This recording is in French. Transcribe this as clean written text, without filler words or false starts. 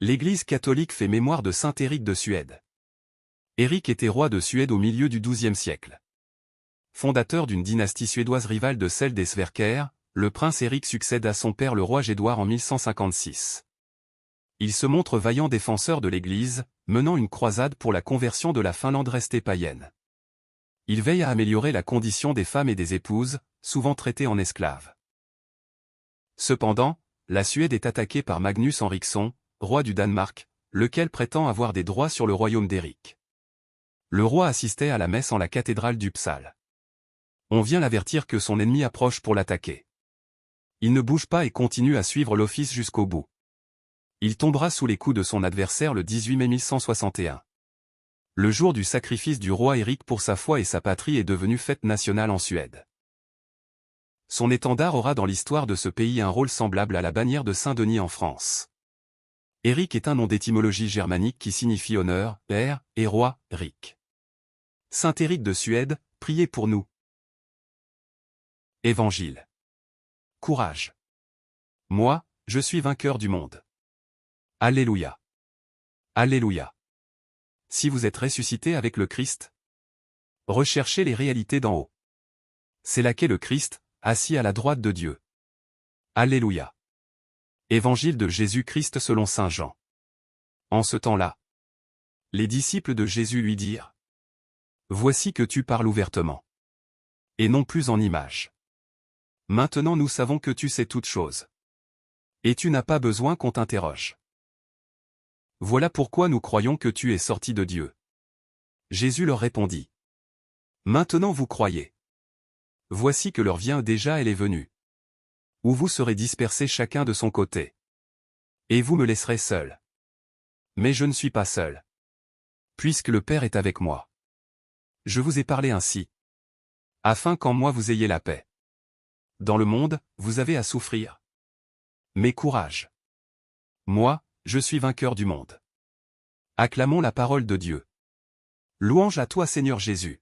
L'Église catholique fait mémoire de saint Éric de Suède. Éric était roi de Suède au milieu du XIIe siècle. Fondateur d'une dynastie suédoise rivale de celle des Sverker, le prince Éric succède à son père le roi Gédouard en 1156. Il se montre vaillant défenseur de l'Église, menant une croisade pour la conversion de la Finlande restée païenne. Il veille à améliorer la condition des femmes et des épouses, souvent traitées en esclaves. Cependant, la Suède est attaquée par Magnus Henriksson, roi du Danemark, lequel prétend avoir des droits sur le royaume d'Éric. Le roi assistait à la messe en la cathédrale d'Uppsala. On vient l'avertir que son ennemi approche pour l'attaquer. Il ne bouge pas et continue à suivre l'office jusqu'au bout. Il tombera sous les coups de son adversaire le 18 mai 1161. Le jour du sacrifice du roi Éric pour sa foi et sa patrie est devenu fête nationale en Suède. Son étendard aura dans l'histoire de ce pays un rôle semblable à la bannière de Saint-Denis en France. Éric est un nom d'étymologie germanique qui signifie honneur, père, et roi, Ric. Saint Éric de Suède, priez pour nous. Évangile. Courage. Moi, je suis vainqueur du monde. Alléluia. Alléluia. Si vous êtes ressuscité avec le Christ, recherchez les réalités d'en haut. C'est là qu'est le Christ, assis à la droite de Dieu. Alléluia. Évangile de Jésus-Christ selon saint Jean. En ce temps-là, les disciples de Jésus lui dirent : Voici que tu parles ouvertement. Et non plus en images. Maintenant nous savons que tu sais toutes choses. Et tu n'as pas besoin qu'on t'interroge. Voilà pourquoi nous croyons que tu es sorti de Dieu. Jésus leur répondit : Maintenant vous croyez. Voici que l'heure vient déjà, elle est venue, où vous serez dispersés chacun de son côté. Et vous me laisserez seul. Mais je ne suis pas seul. Puisque le Père est avec moi. Je vous ai parlé ainsi, afin qu'en moi vous ayez la paix. Dans le monde, vous avez à souffrir. Mais courage. Moi, je suis vainqueur du monde. Acclamons la parole de Dieu. Louange à toi Seigneur Jésus.